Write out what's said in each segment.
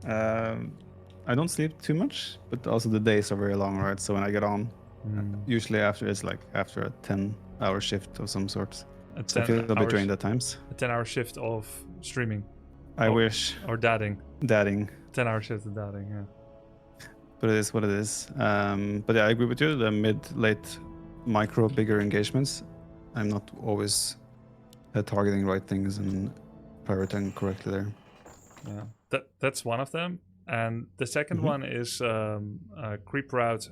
I don't sleep too much, but also the days are very long, right? So when I get on, usually after it's like after a 10-hour shift of some sort. A So I feel 10 a bit hours, drained at times. a 10-hour shift of streaming. I wish. Or dadding. Dadding. 10-hour shift of dadding, yeah. But it is what it is. But yeah, I agree with you. The mid-late micro bigger engagements, I'm not always targeting right things and prioritizing correctly there. Yeah, that's one of them. And the second one is creep route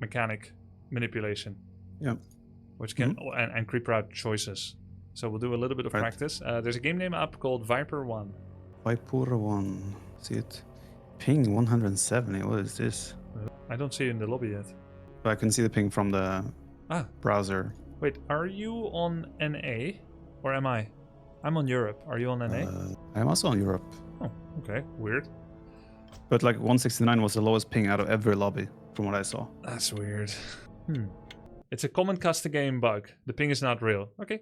mechanic manipulation. Yeah. Which can and creep route choices. So we'll do a little bit of practice. There's a game name up called Viper 1. Viper 1. See it? Ping 170. What is this? I don't see it in the lobby yet. But I can see the ping from the browser. Wait, are you on NA or am I? I'm on Europe. Are you on NA? I'm also on Europe. Oh, okay. Weird. But like 169 was the lowest ping out of every lobby from what I saw. That's weird. It's a common custom game bug. The ping is not real. Okay.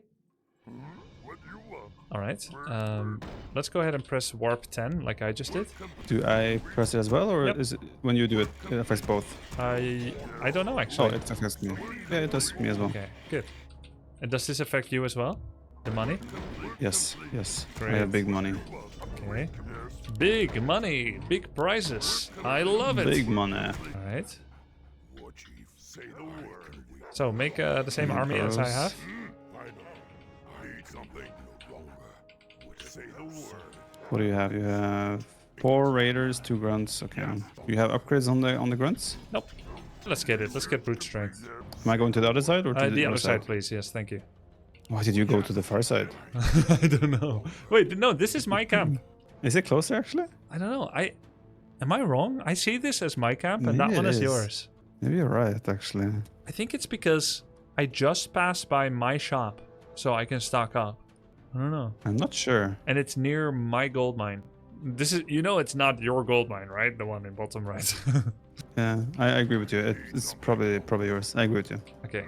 All right. Let's go ahead and press warp 10 like I just did. Do I press it as well, or is it when you do it, it affects both? I don't know Oh, actually. it affects me. Yeah, it does me as well. Okay, good. And does this affect you as well? The money? Yes, yes. Great. I have big money. Okay. Big money, big prizes. I love it. Big money. All right. So make the same army as I have. What do you have? You have 4 raiders, 2 grunts. Okay. You have upgrades on the grunts? Nope. Let's get it. Let's get brute strength. Am I going to the other side or to The other side, please. Yes, thank you. Why did you go to the far side? I don't know. Wait, no, this is my camp. Is it closer actually? I don't know. Am I wrong? I see this as my camp and Maybe that one it is is. yours. Maybe you're right, actually. I think it's because I just passed by my shop, so I can stock up. I don't know. I'm not sure. And it's near my gold mine. This is, it's not your gold mine, right? The one in bottom right. Yeah, I agree with you. It's probably yours. I agree with you. Okay.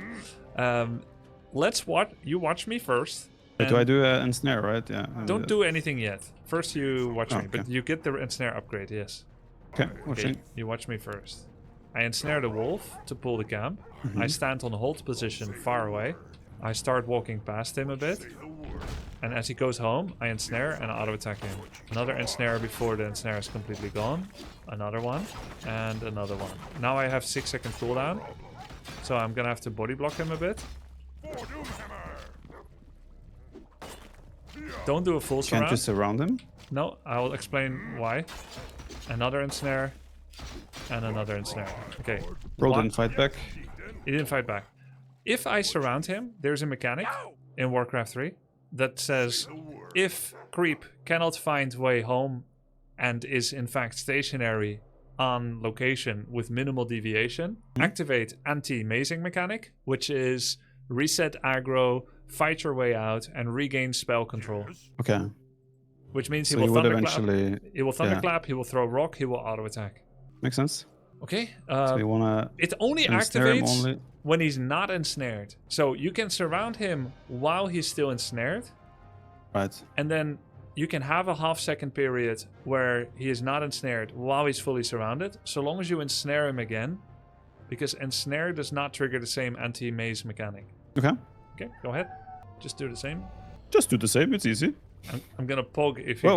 Let's watch. You watch me first. Do I do an ensnare, right? Yeah. Don't do anything yet. First, you watch me, okay. but you get the ensnare upgrade. Yes. Okay, watching. Okay, you watch me first. I ensnare the wolf to pull the camp. I stand on hold position far away. I start walking past him a bit. And as he goes home, I ensnare and auto attack him. Another ensnare before the ensnare is completely gone. Another one. And another one. Now I have 6-second cooldown. So I'm gonna have to body block him a bit. Don't do a full surround. Can't you surround him? No, I will explain why. Another ensnare. And another ensnare. Okay. Bro didn't fight back. He didn't fight back. If I surround him, there's a mechanic in Warcraft 3 that says if creep cannot find way home and is in fact stationary on location with minimal deviation, activate anti-mazing mechanic, which is reset aggro, fight your way out, and regain spell control. Okay. Which means So he you will would thunderclap. eventually... He will thunderclap, he will throw rock, he will auto attack. Makes sense. Okay. So you wanna... It only ensnare him activates only? when he's not ensnared. So you can surround him while he's still ensnared. Right. And then you can have a half-second period where he is not ensnared while he's fully surrounded, so long as you ensnare him again, because ensnare does not trigger the same anti-maze mechanic. Okay. Okay, go ahead. Just do the same. Just do the same. It's easy. I'm gonna pog if you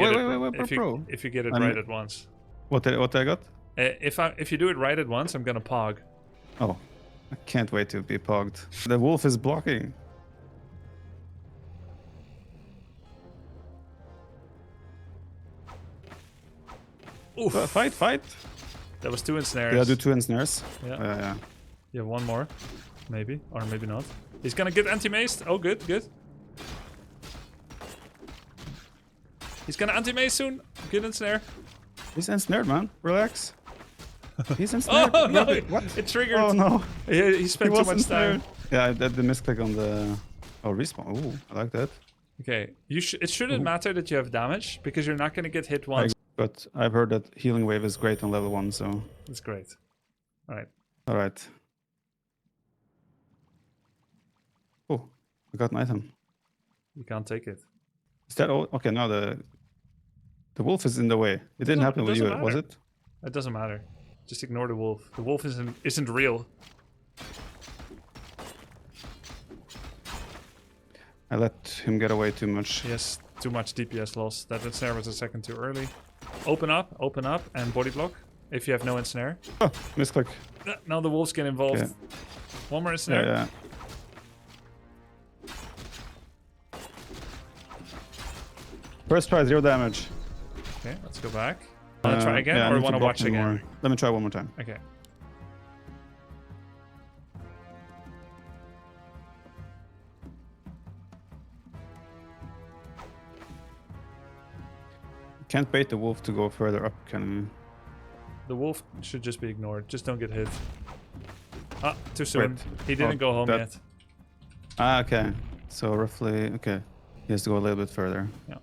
if you get it right at once. What I got? If you do it right at once, I'm gonna pog. Oh, I can't wait to be pogged. The wolf is blocking. Oof. Fight. That was 2 ensnares. Yeah, do 2 ensnares. Yeah. Yeah. You have one more. Maybe. Or maybe not. He's gonna get anti-maced. Oh, good. He's gonna anti-mace soon. Good ensnare. He's ensnared, man. Relax. He's ensnared. Oh, no. What? It triggered. Oh, no. He spent too much time. Yeah, I did the misclick on the... Oh, respawn. Ooh, I like that. Okay. It shouldn't matter that you have damage, because you're not gonna get hit once. But I've heard that healing wave is great on level 1, so... That's great. Alright. Alright. Oh, I got an item. You can't take it. Is that all? Okay, now The wolf is in the way. It didn't happen with you, was it? It doesn't matter. Just ignore the wolf. The wolf isn't real. I let him get away too much. Yes, too much DPS loss. That ensnare was a second too early. Open up, and body block if you have no ensnare. Oh, misclick. Now the wolves get involved. Okay. One more ensnare. Yeah. First try, 0 damage. Okay, let's go back. Wanna try again, or wanna watch again? More. Let me try one more time. Okay. Can't bait the wolf to go further up, can we? The wolf should just be ignored. Just don't get hit. Ah, too soon. Wait. He didn't go home yet. Ah, okay. So roughly, okay. He has to go a little bit further. Yeah.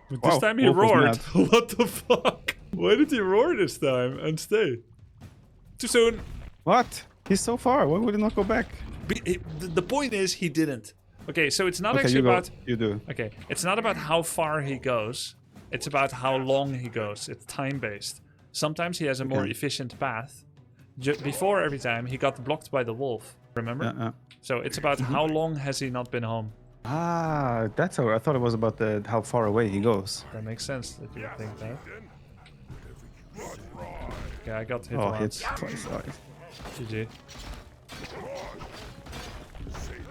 But this time he roared. What the fuck? Why did he roar this time and stay? Too soon. What? He's so far. Why would he not go back? The point is he didn't. Okay, so it's not actually about... You do. Okay, it's not about how far he goes. It's about how long he goes. It's time-based. Sometimes he has a more efficient path. Before every time, he got blocked by the wolf. Remember? Yeah. So it's about how long has he not been home. Ah, that's how I thought it was about how far away he goes. That makes sense that you think that. Okay, I got hit once. Hit twice. GG.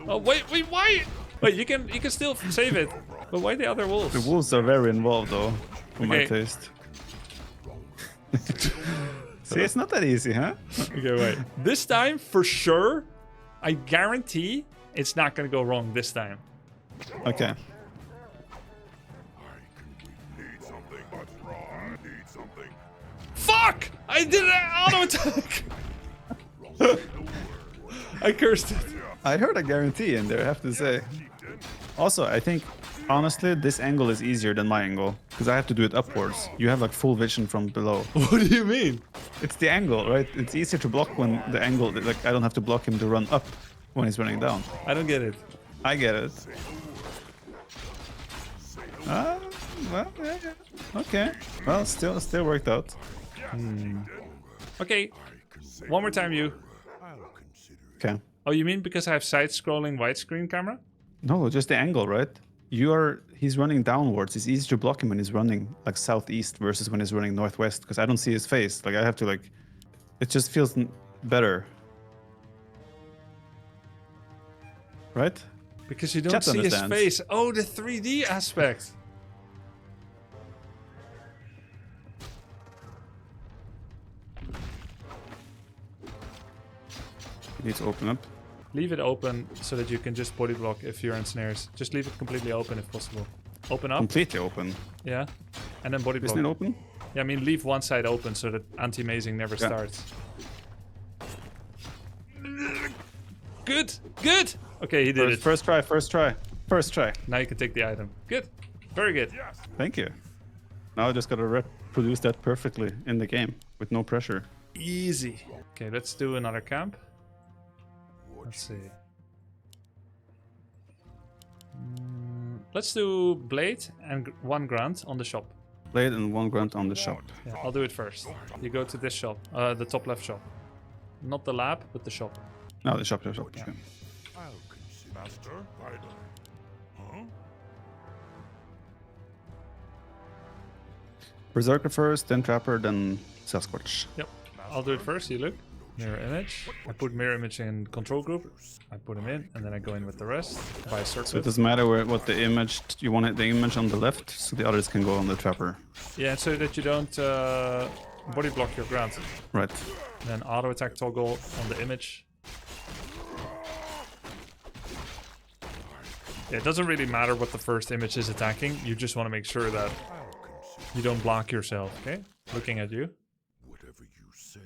Oh wait, why? Wait, you can still save it. But why the other wolves? The wolves are very involved though, for my taste. See, it's not that easy, huh? Okay, wait. This time, for sure, I guarantee it's not gonna go wrong this time. Okay. Fuck! I did an auto attack! I cursed it. I heard a guarantee in there, I have to say. Also, I think, honestly, this angle is easier than my angle. Because I have to do it upwards. You have like full vision from below. What do you mean? It's the angle, right? It's easier to block when the angle, like I don't have to block him to run up when he's running down. I don't get it. I get it. Well, yeah. Okay. Well, still worked out. Okay. One more time, you. Okay. Oh, you mean because I have side-scrolling widescreen camera? No, just the angle, right? He's running downwards. It's easy to block him when he's running like southeast versus when he's running northwest because I don't see his face. Like I have to like, it just feels better. Right? Because you don't see his face. Oh, the 3D aspect. You need to open up. Leave it open so that you can just body block if you're in snares. Just leave it completely open if possible. Open up. Completely open? Yeah. And then body block. Isn't it open? Yeah, I mean leave one side open so that anti-mazing never starts. Good! Good! Okay, he did it. First try. Now you can take the item. Good. Very good. Thank you. Now I just gotta reproduce that perfectly in the game with no pressure. Easy. Okay, let's do another camp. Let's see. Let's do blade and 1 grunt on the shop. Blade and 1 grunt on the shop. Yeah, I'll do it first. You go to this shop, the top left shop. Not the lab, but the shop. No, the shop. Yeah. Berserker first, then Trapper, then Sasquatch. Yep. I'll do it first, you look. Mirror image. I put mirror image in control group. I put him in, and then I go in with the rest by a circle. So it doesn't matter what the image, you want the image on the left, so the others can go on the Trapper. Yeah, so that you don't body block your ground. Right. Then auto attack toggle on the image. Yeah, it doesn't really matter what the first image is attacking. You just want to make sure that you don't block yourself, okay? Looking at you. Whatever you say.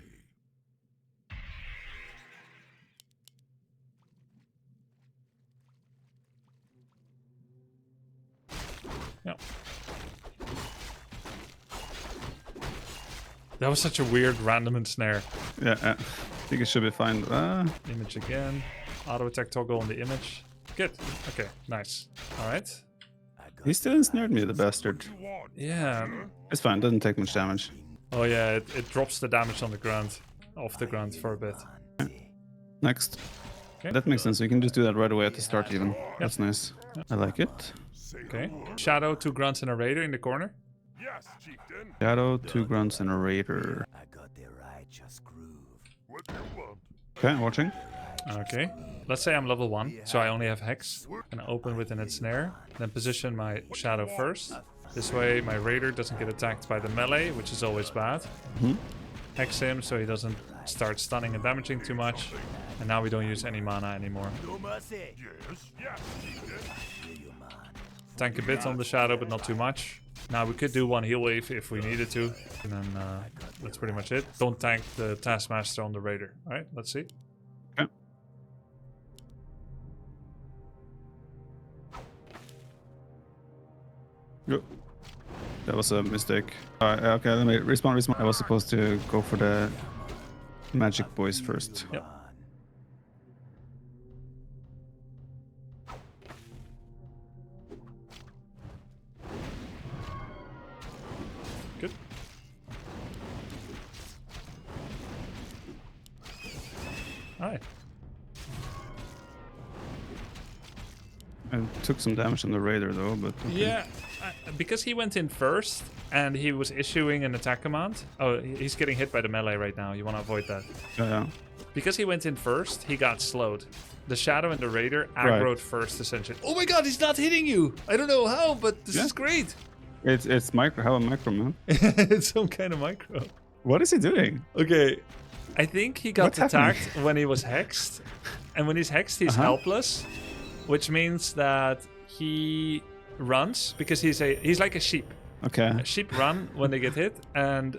Yeah. That was such a weird random ensnare. Yeah, I think it should be fine. Image again. Auto attack toggle on the image. Good. Okay, nice. Alright. He still ensnared me, the bastard. Yeah. It's fine, doesn't take much damage. Oh yeah, it drops the damage on the ground, off the ground for a bit. Next. Okay. That makes sense. We can just do that right away at the start even. That's nice. I like it. Okay. Shadow, 2 grunts and a raider in the corner. Yes, chieftain. Shadow, 2 grunts and a raider. I got the righteous groove. What do you want? Okay, watching. Okay. Let's say I'm level 1, so I only have Hex. And open with an ensnare. Then position my Shadow first. This way my Raider doesn't get attacked by the melee, which is always bad. Hex him so he doesn't start stunning and damaging too much. And now we don't use any mana anymore. No mercy. Yes, yes, chieftain. Tank a bit on the Shadow, but not too much. Now we could do 1 heal wave if we needed to. And then that's pretty much it. Don't tank the Taskmaster on the Raider. Alright, let's see. Yep. That was a mistake. Okay, let me respawn. I was supposed to go for the magic boys first. Yep. Good. Alright. I took some damage on the raider though, but okay. Yeah, because he went in first and he was issuing an attack command. Oh, he's getting hit by the melee right now. You want to avoid that. Yeah. Because he went in first, he got slowed. The Shadow and the Raider aggroed first, essentially. Oh my god, he's not hitting you! I don't know how, but this is great. It's micro. How a micro, man? It's some kind of micro. What is he doing? Okay, I think he got What's attacked happening? when he was hexed. And when he's hexed, he's helpless. Which means that he runs because he's like a sheep. Okay. Sheep run when they get hit, and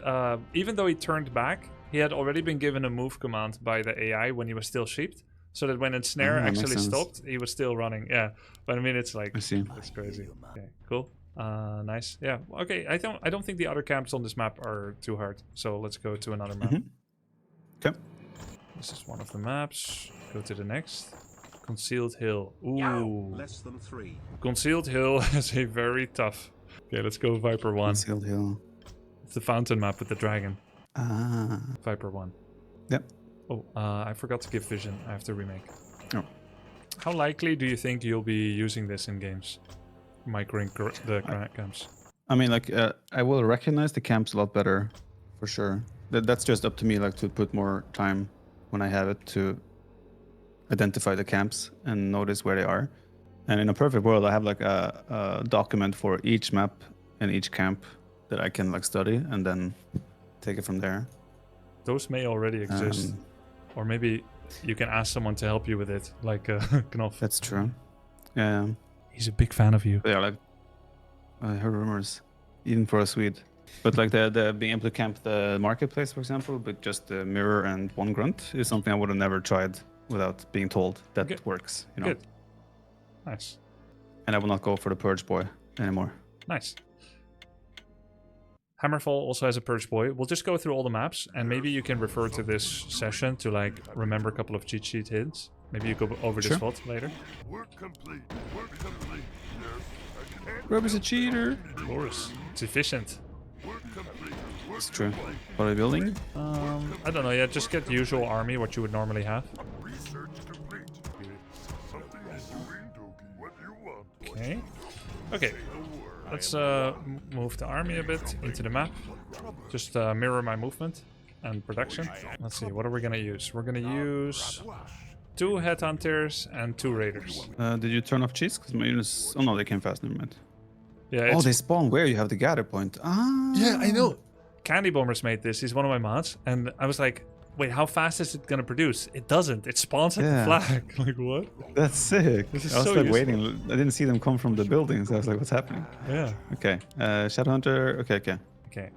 even though he turned back, he had already been given a move command by the AI when he was still sheeped, so that when Ensnare actually stopped, he was still running. Yeah, but I mean, it's like I see. it's crazy. Okay, cool. Nice. Yeah. Okay. I don't think the other camps on this map are too hard. So let's go to another map. Okay. This is one of the maps. Go to the next. Concealed Hill. Ooh. Less than 3. Concealed Hill is a very tough. Okay, let's go Viper 1. Concealed hill. It's the fountain map with the dragon. Ah. Viper 1. Yep. Oh, I forgot to give vision. I have to remake. Oh. How likely do you think you'll be using this in games? Microing the camps. I mean, like, I will recognize the camps a lot better, for sure. That's just up to me, like, to put more time when I have it to identify the camps and notice where they are. And in a perfect world, I have like a document for each map and each camp that I can like study and then take it from there. Those may already exist, or maybe you can ask someone to help you with it, like Knopf. That's true. Yeah. He's a big fan of you. Yeah, like I heard rumors, even for a Swede. But like the being able to camp the marketplace, for example, but just the mirror and 1 grunt is something I would have never tried without being told that Good. works. You know. Good. Nice. And I will not go for the Purge Boy anymore. Nice. Hammerfall also has a Purge Boy. We'll just go through all the maps, and maybe you can refer to this session to like remember a couple of cheat sheet hints. Maybe you go over this spot later. Work complete. Work complete. Yes, I can't. Grubby's a cheater. Boris, it's efficient. Work complete. Work It's true. complete. What are we building? I don't know. Yeah, just get the usual army, what you would normally have. Research complete. Something is doing, Doogie. What do you want? Okay. Okay. Let's move the army a bit into the map. Just mirror my movement and production. Let's see. What are we gonna use? We're gonna use 2 headhunters and 2 raiders. Did you turn off cheats? Because my units... Oh no, they came fast, never mind. Yeah. Oh, they spawn where you have the gather point. Ah. Yeah, I know. Candy Bombers made this. He's one of my mods, and I was like, wait, how fast is it gonna produce? It doesn't. It spawns at the flag. Like what? That's sick. This is I was so like useful. waiting. I didn't see them come from the buildings. I was like, what's happening? Yeah. Okay. Shadowhunter. Okay. Okay.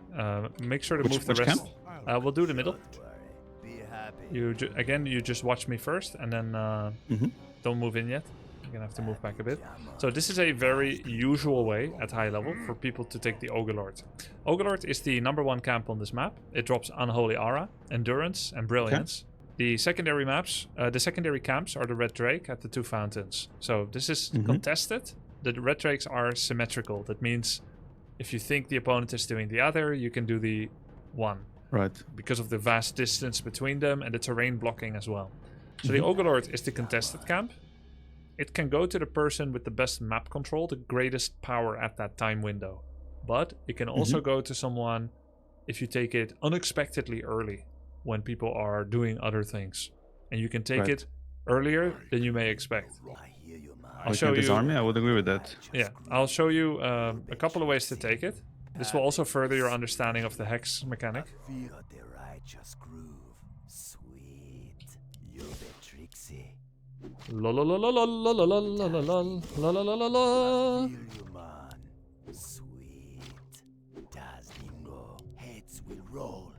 Make sure to Which move the rest. camp? We'll do the middle. Be happy. You just watch me first, and then don't move in yet. You're gonna have to move back a bit. So this is a very usual way at high level for people to take the Ogre-Lord. Ogre-Lord is the #1 camp on this map. It drops Unholy Aura, Endurance, and Brilliance. The secondary maps, the secondary camps are the red drake at the 2 fountains. So this is contested. The red drakes are symmetrical. That means if you think the opponent is doing the other, you can do the one. Right. Because of the vast distance between them and the terrain blocking as well. So the Overlord is the contested camp. It can go to the person with the best map control, the greatest power at that time window. But it can also go to someone if you take it unexpectedly early, when people are doing other things. And you can take it earlier than you may expect. I hear you, man. I'll show you. Disarm me? I would agree with that. Yeah, I'll show you a couple of ways to take it. This will also further your understanding of the hex mechanic. Feel the righteous groove. Sweet. You're the tricksy. La la la la la la la la la la la la la la la. Feel you, man. Sweet. Dazzlingo. Heads will roll.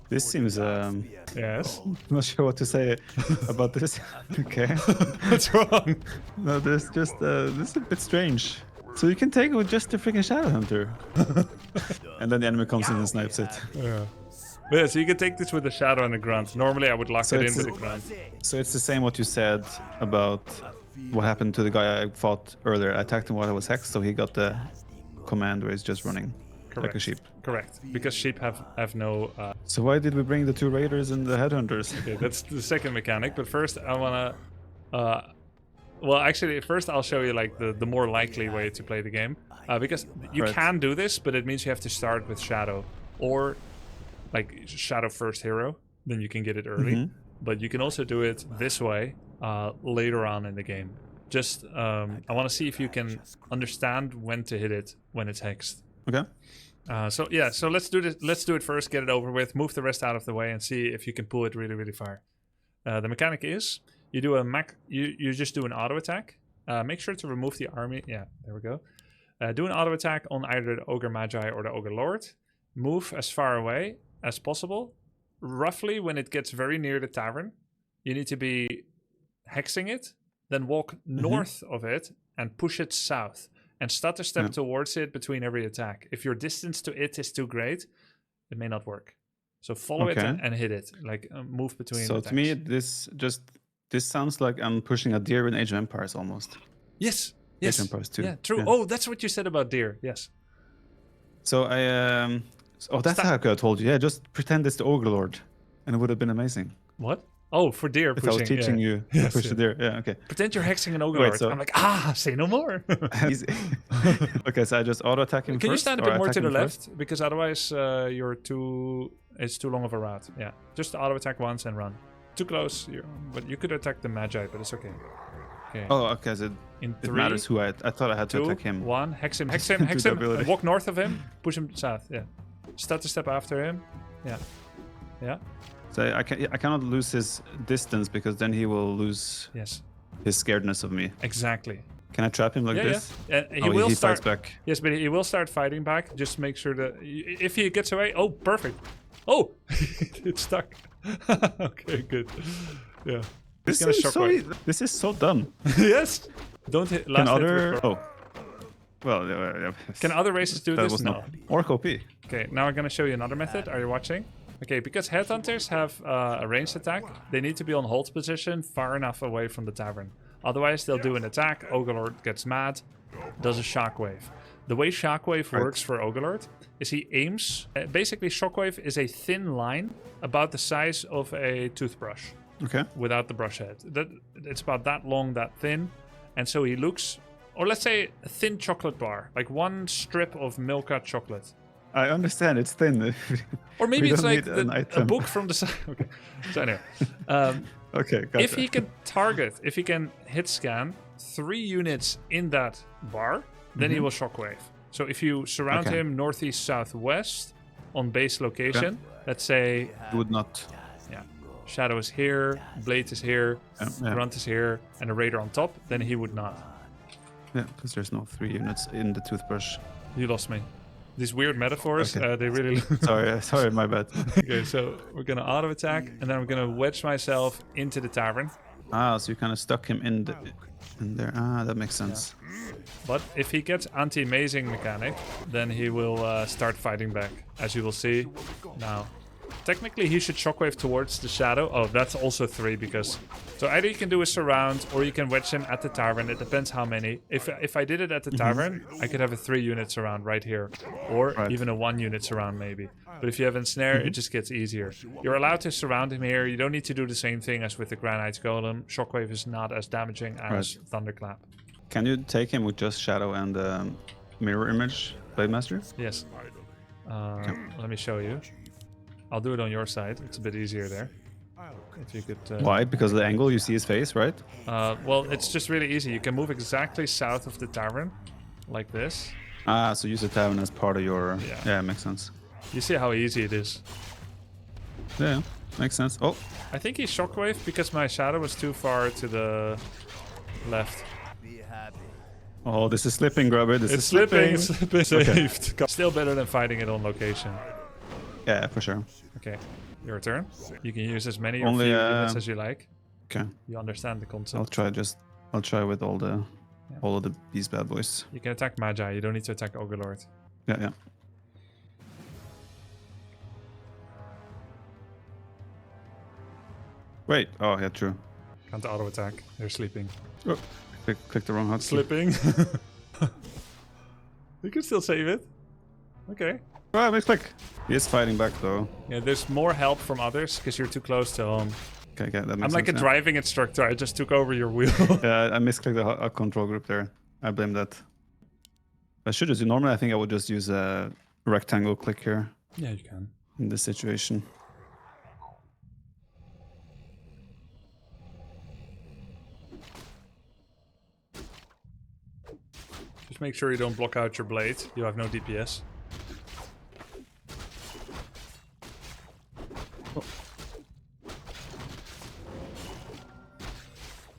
This seems Yes. I'm not sure what to say about this. Okay. What's wrong? No, this is a bit strange. So you can take it with just the freaking Shadow Hunter. And then the enemy comes in and snipes it. Yeah. But yeah, so you can take this with the shadow and the grunt. Normally I would lock it in with the grunt. So it's the same what you said about what happened to the guy I fought earlier. I attacked him while I was hexed, so he got the command where he's just running like a sheep. Correct. Because sheep have no... So why did we bring the 2 raiders and the headhunters? Okay, that's the second mechanic. But first I want to... well, actually, first I'll show you like the more likely way to play the game. Because you can do this, but it means you have to start with Shadow. Or like Shadow first hero, then you can get it early. But you can also do it this way later on in the game. Just, I want to see if you can understand when to hit it when it's hexed. Okay. So yeah, so let's do this. Let's do it first, get it over with, move the rest out of the way, and see if you can pull it really, really far. The mechanic is you do you just do an auto attack. Make sure to remove the army. Yeah, there we go. Do an auto attack on either the Ogre Magi or the Ogre Lord. Move as far away as possible. Roughly when it gets very near the tavern, you need to be hexing it. Then walk north of it and push it south. And stutter step towards it between every attack. If your distance to it is too great, it may not work. So follow it and hit it. Like move between So attacks. to me, this sounds like I'm pushing a deer in Age of Empires almost. Yes. Age of Empires 2. Yeah, true. Yeah. Oh, that's what you said about deer. Yes. So I that's how I could have told you. Yeah, just pretend it's the Ogre Lord, and it would have been amazing. What? Oh, for deer If pushing. I was teaching you to push the deer. Yeah, okay. Pretend you're hexing an Ogre Wait, Lord. so- I'm like, say no more. Easy. Okay, so I just auto attack him Can you first, stand a or bit more attack to the him first? left? Because otherwise it's too long of a route. Yeah. Just auto attack once and run. Too close. But you could attack the Magi, but it's okay. Okay. Oh, okay. So In it 3, matters who I thought I had to 2, attack him. 1, hex him, hex him, Do hex the him. ability. Walk north of him, push him south. Yeah. Stutter step after him. Yeah. Yeah. So I cannot lose his distance because then he will lose Yes. his scaredness of me. Exactly. Can I trap him like Yeah, this? yeah. And he Oh, will he start. fights back. Yes, but he will start fighting back. Just make sure that if he gets away. Oh, perfect. Oh, it's stuck. Okay, good. Yeah. This gonna is shock so wave. this is so dumb. Yes. Don't hit. Last Can hit other with- oh well yeah. Can other races do that this? was No. not Orc OP. Okay, now I'm gonna show you another method. Are you watching? Okay, because headhunters have a ranged attack, they need to be on hold position far enough away from the tavern. Otherwise, they'll do an attack, Ogre gets mad, does a shockwave. The way shockwave works for Ogre is he aims... basically, shockwave is a thin line about the size of a toothbrush Okay. without the brush head. It's about that long, that thin. And so he looks... Or let's say a thin chocolate bar, like one strip of Milka chocolate. I understand it's thin. Or maybe We it's don't like need an a item. book from the side. Okay. So anyway, Okay, gotcha. if he can target, if he can hit scan 3 units in that bar, then he will shockwave. So if you surround Okay. him northeast, southwest on base location, let's say, You would not. yeah, Shadow is here, Blade is here, Yeah. Grunt is here, and a Raider on top, then he would not. Yeah, because there's no 3 units in the toothbrush. You lost me. These weird metaphors, Okay. they really... Sorry, my bad. Okay, so we're gonna auto attack, and then I'm gonna wedge myself into the tavern. Ah, so you kind of stuck him in there. Ah, that makes sense. But if he gets anti-mazing mechanic, then he will start fighting back, as you will see now. Technically, he should shockwave towards the shadow. Oh, that's also 3 because... So either you can do a surround or you can wedge him at the tavern. It depends how many. If I did it at the tavern, I could have a 3-unit surround right here. Or even a 1-unit surround maybe. But if you have ensnare, it just gets easier. You're allowed to surround him here. You don't need to do the same thing as with the Granite Golem. Shockwave is not as damaging as Thunderclap. Can you take him with just shadow and mirror image, Blade Master? Yes. Let me show you. I'll do it on your side. It's a bit easier there. If you could. Why? Because of the angle, you see his face, right? Well, it's just really easy. You can move exactly south of the tavern, like this. Ah, so use the tavern as part of your... Yeah, makes sense. You see how easy it is. Yeah, makes sense. Oh, I think he's shockwave because my shadow was too far to the left. Be happy. oh, this is slipping, Grubby. This It's is slipping. slipping. It's slipping. Saved. Still better than fighting it on location. Yeah, for sure. Okay, your turn. You can use as many or Only, few units as you like. Okay, You understand the concept. I'll try with all of these bad boys. You can attack Magi. You don't need to attack Ogre-Lord. Yeah. Wait. Oh, yeah, true. Can't auto attack. They're sleeping. Oh, click the wrong hotkey. Slipping. You can still save it. Okay. Oh, misclick. He is fighting back though. Yeah, there's more help from others because you're too close to home. Okay, that makes I'm like a sense, driving instructor. I just took over your wheel. Yeah, I misclicked the control group there. I blame that. I should just do normally. I think I would just use a rectangle click here Yeah, you can. in this situation. Just make sure you don't block out your blade. You have no DPS.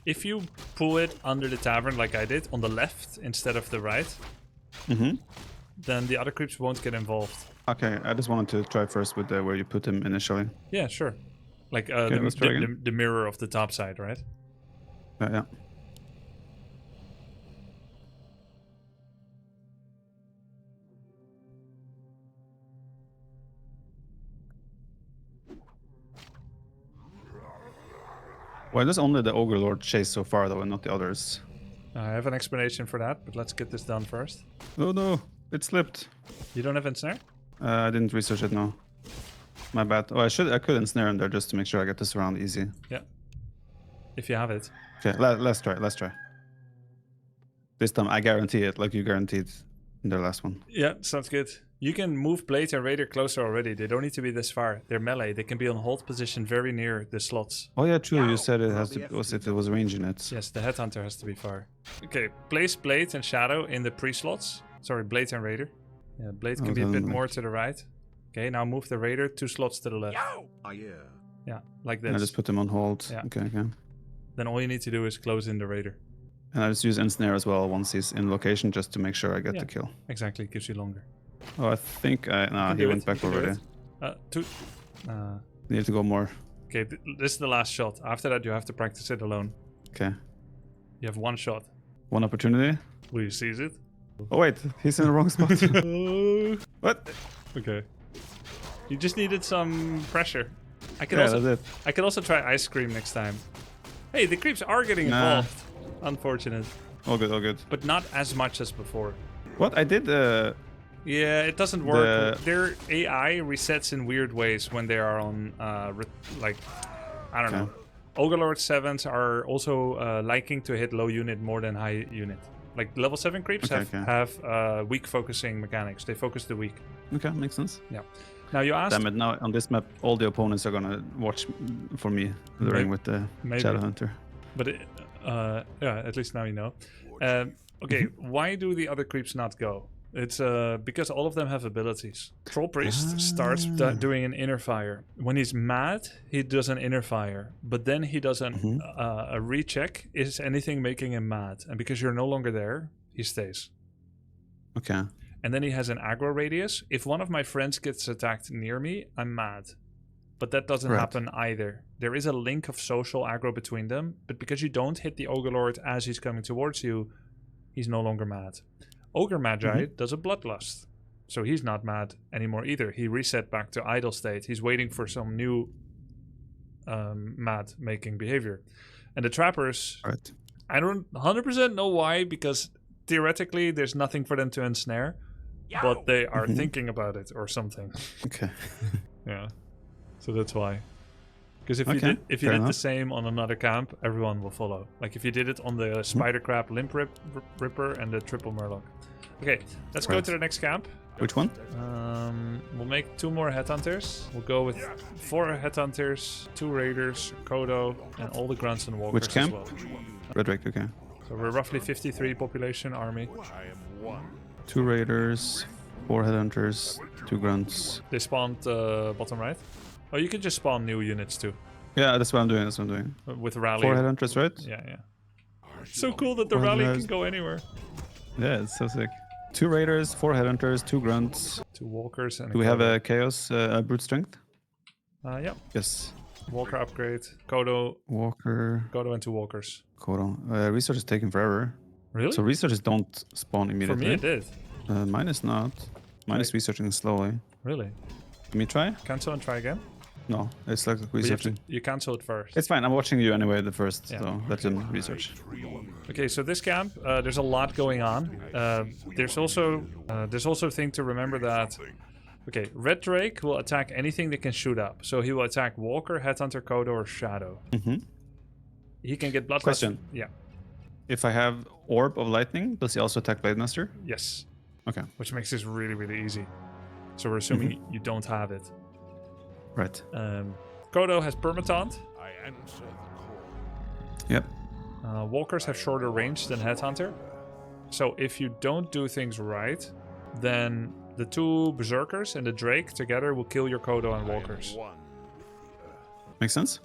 If you pull it under the tavern like I did, on the left instead of the right, then the other creeps won't get involved. Okay, I just wanted to try first with where you put him initially. Yeah, sure. Like let's try again. the mirror of the top side, right? Yeah. Why does only the Ogre Lord chase so far though and not the others? I have an explanation for that, but let's get this done first. Oh no, it slipped. You don't have ensnare? I didn't research it, no. My bad. Oh, I could ensnare him there just to make sure I get this around easy. Yeah. If you have it. Okay, let's try. This time I guarantee it, like you guaranteed in the last one. Yeah, sounds good. You can move Blade and Raider closer already. They don't need to be this far. They're melee. They can be on hold position very near the slots. Oh yeah, true. You said it has to was if it was range in it. Yes, the Headhunter has to be far. Okay, place Blade and Shadow in the pre-slots. Sorry, Blade and Raider. Yeah, Blade can be a bit more to the right. Okay, now move the Raider 2 slots to the left. Oh, yeah. Yeah, like this. And I just put them on hold. Yeah. Okay. Then all you need to do is close in the Raider. And I just use ensnare as well once he's in location just to make sure I get the kill. Exactly, it gives you longer. Oh, I think he went back already. You Need to go more. Okay, this is the last shot. After that, you have to practice it alone. Okay. You have one shot. One opportunity. Will you seize it? Oh wait, he's in the wrong spot. What? Okay. You just needed some pressure. I can That's it. I can also try ice cream next time. Hey, the creeps are getting involved. Unfortunate. All good. But not as much as before. What? I did Yeah, it doesn't work. Their AI resets in weird ways when they are on, like, I don't know. Ogre-Lord 7s are also liking to hit low unit more than high unit. Like, level 7 creeps have weak focusing mechanics. They focus the weak. Okay, makes sense. Yeah. Now you asked... Damn it, now on this map, all the opponents are gonna watch for me luring with the Shadow Hunter. But, yeah, at least now you know. Okay, why do the other creeps not go? It's because all of them have abilities. Troll Priest starts doing an inner fire. When he's mad, he does an inner fire. But then he does a recheck. Is anything making him mad? And because you're no longer there, he stays. Okay. And then he has an aggro radius. If one of my friends gets attacked near me, I'm mad. But that doesn't happen either. There is a link of social aggro between them. But because you don't hit the Ogre Lord as he's coming towards you, he's no longer mad. Ogre Magi does a Bloodlust. So he's not mad anymore either. He reset back to idle state. He's waiting for some new mad making behavior. And the trappers, Right. I don't 100% know why, because theoretically there's nothing for them to ensnare, but they are thinking about it or something. Okay. Yeah. So that's why. Because if Okay, you fair did the enough. same on another camp, everyone will follow. Like if you did it on the Spider Crab Limp Ripper and the Triple Murloc. Okay, let's go Right. to the next camp. Which one? We'll make 2 more headhunters. We'll go with 4 headhunters, 2 raiders, Kodo, and all the grunts and walkers Which camp? as well. Red Drake, okay. So we're roughly 53 population army. 2 raiders, 4 headhunters, 2 grunts. They spawned bottom right. Oh, you can just spawn new units too Yeah, that's what I'm doing. with rally. 4 headhunters, right? Yeah. So cool that the Four rally headhunters. can go anywhere. Yeah, it's so sick. 2 raiders, 4 headhunters, 2 grunts. 2 walkers and Do we have Kodo. a chaos brute strength? Yeah. Yes. Walker upgrade. Kodo Walker, and 2 walkers. Kodo. Research is taking forever. Really? So researchers don't spawn For immediately. me it did. Mine is not. Mine is researching slowly. Really? Let me try? Cancel and try again? No, it's like But you, have to, researching. you cancel it first. It's fine. I'm watching you anyway the first, Yeah. so let them research. Okay, so this camp, there's a lot going on. There's also a thing to remember that. Okay, Red Drake will attack anything that can shoot up. So he will attack Walker, Headhunter, Kodo, or Shadow. He can get Bloodlust. Question. Yeah. If I have Orb of Lightning, does he also attack Blade Master? Yes. Okay, Which makes this really, really easy. So we're assuming you don't have it. right. Kodo has Permataunt. I answer the call. Yep. Walkers have shorter range than Headhunter. So if you don't do things right, then the 2 Berserkers and the Drake together will kill your Kodo and Walkers. Makes sense?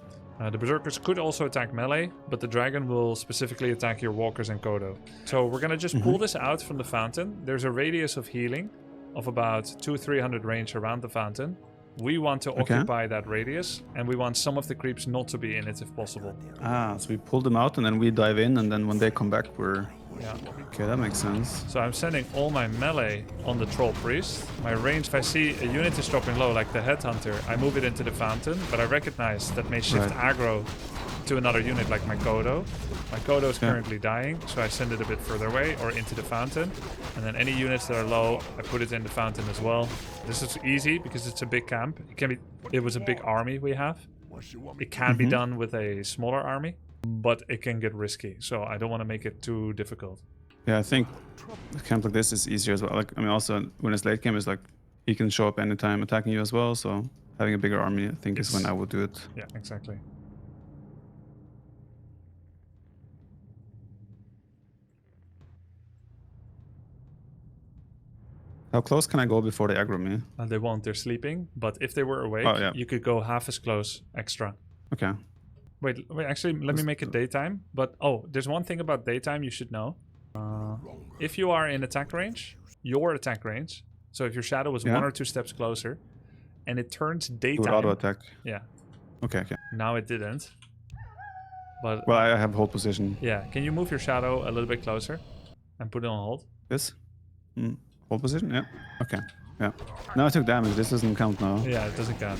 The Berserkers could also attack melee, but the Dragon will specifically attack your Walkers and Kodo. So we're gonna just pull this out from the fountain. There's a radius of healing of about 200-300 range around the fountain. We want to occupy that radius, and we want some of the creeps not to be in it if possible. Ah, so we pull them out and then we dive in, and then when they come back, we're... Yeah. Okay, that makes sense. So I'm sending all my melee on the Troll Priest. My range, if I see a unit is dropping low, like the Headhunter, I move it into the fountain, but I recognize that may shift aggro to another unit like my Kodo. My Kodo is currently dying, so I send it a bit further away or into the fountain. And then any units that are low, I put it in the fountain as well. This is easy because it's a big camp. It was a big army we have. It can be done with a smaller army, but it can get risky. So I don't want to make it too difficult. Yeah, I think a camp like this is easier as well. Like, I mean, also when it's late game, it's like he can show up anytime attacking you as well. So having a bigger army, I think, is when I would do it. Yeah, exactly. How close can I go before they aggro me? And they won't, they're sleeping. But if they were awake, Oh, yeah. you could go half as close extra. Okay. Wait, actually, let me make it daytime. But, oh, there's one thing about daytime you should know. If you are in attack range, your attack range, so if your shadow was 1 or 2 steps closer, and it turns Do an daytime... auto attack. Yeah, Okay, okay. now it didn't. But, Well, I have hold position. yeah, can you move your shadow a little bit closer and put it on hold? This? Hold position? Yeah. Okay. Yeah. Now I took damage. This doesn't count now. Yeah, it doesn't count.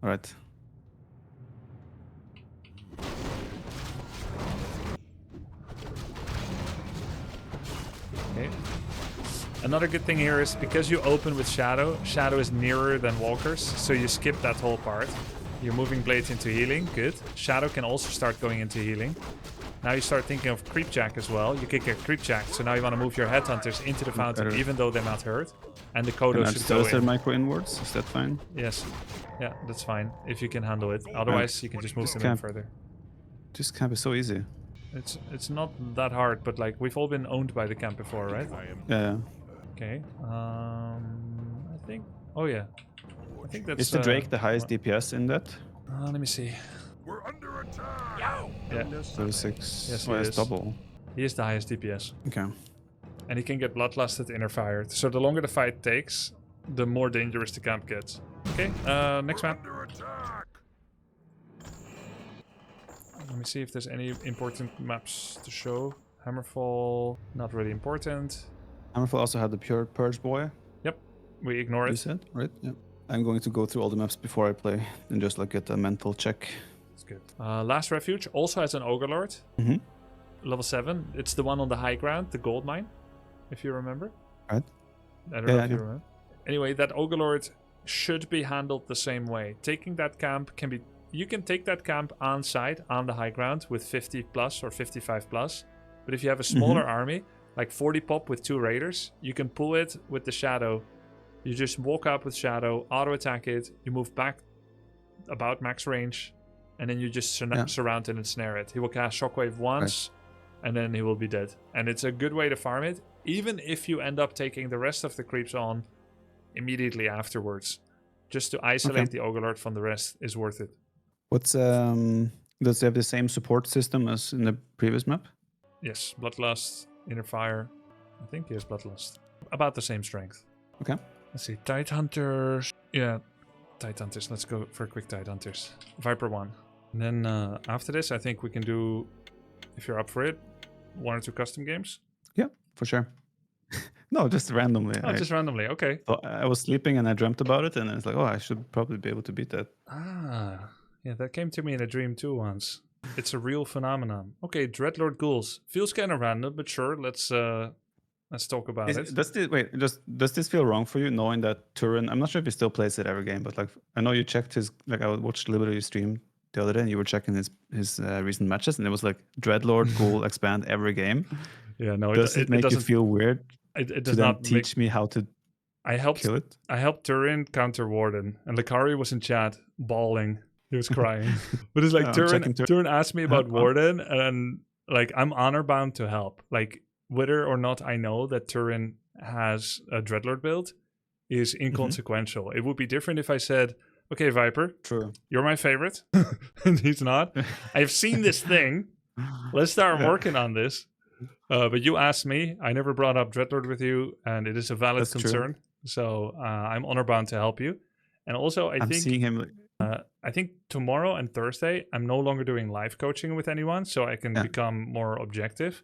Alright. Okay. Another good thing here is because you open with Shadow, Shadow is nearer than Walkers, so you skip that whole part. You're moving Blades into healing, good. Shadow can also start going into healing. Now you start thinking of Creepjack as well. You kick a Creepjack, so now you want to move your Headhunters into the fountain, even though they're not hurt. And the Kodo should go Is there in. micro inwards? Is that fine? Yes. Yeah, that's fine, if you can handle it. Otherwise, you can just move them in further. This camp is so easy. It's not that hard, but like, we've all been owned by the camp before, right? Yeah. Okay. I think... Oh, yeah. I think that's... Is the Drake the highest DPS in that? Let me see. We're under attack. Yeah, 36. Yes, Oh, he it's is. double. he is the highest DPS. Okay. And he can get bloodlusted inner fired. So the longer the fight takes, the more dangerous the camp gets. Okay, next map. Under attack. Let me see if there's any important maps to show. Hammerfall, not really important. Hammerfall also had the pure Purge Boy, Yep, we ignore you it. said, right? Yeah. I'm going to go through all the maps before I play and just like get a mental check. It's good. Last Refuge also has an Ogre Mm-hmm. level 7. It's the one on the high ground, the gold mine, if you remember. Right. I don't know if you remember. Anyway, that Ogre should be handled the same way. Taking that camp can be... You can take that camp on site, on the high ground, with 50 plus or 55 plus. But if you have a smaller army, like 40 pop with 2 raiders, you can pull it with the Shadow. You just walk up with Shadow, auto-attack it, you move back about max range, and then you just surround it and snare it. He will cast Shockwave once, and then he will be dead. And it's a good way to farm it, even if you end up taking the rest of the creeps on immediately afterwards. Just to isolate the Ogre from the rest is worth it. What's does it have the same support system as in the previous map? Yes, Bloodlust, Inner Fire. I think he has Bloodlust. About the same strength. Okay. Let's see, Tide Hunters. Yeah, Tide Hunters. Let's go for a quick Tide Hunters. Viper 1. And then after this, I think we can do, if you're up for it, 1 or 2 custom games. Yeah, for sure. No, just randomly. Oh, just randomly. Okay. I was sleeping and I dreamt about it, and it's like, oh, I should probably be able to beat that. Ah, yeah, that came to me in a dream too once. It's a real phenomenon. Okay, Dreadlord Ghouls. Feels kind of random, but sure, let's talk about it. Does this feel wrong for you, knowing that Turin? I'm not sure if he still plays it every game, but like I know you checked his. Like I watched a little bit of your stream the other day, and you were checking his recent matches, and it was like Dreadlord Ghoul expand every game. Yeah, no, does it make you feel weird? It to does then not teach me how to kill it. I helped Turin counter Warden, and Lakari was in chat bawling. He was crying. But it's like Turin asked me about Warden, and like I'm honor bound to help. Like whether or not I know that Turin has a Dreadlord build is inconsequential. It would be different if I said, okay, Viper, True, you're my favorite. And he's not. I've seen this thing. Let's start working on this. But you asked me. I never brought up Dreadlord with you, and it is a valid concern. True. So I'm honor bound to help you. And also, I'm seeing him. I think tomorrow and Thursday, I'm no longer doing live coaching with anyone, so I can become more objective.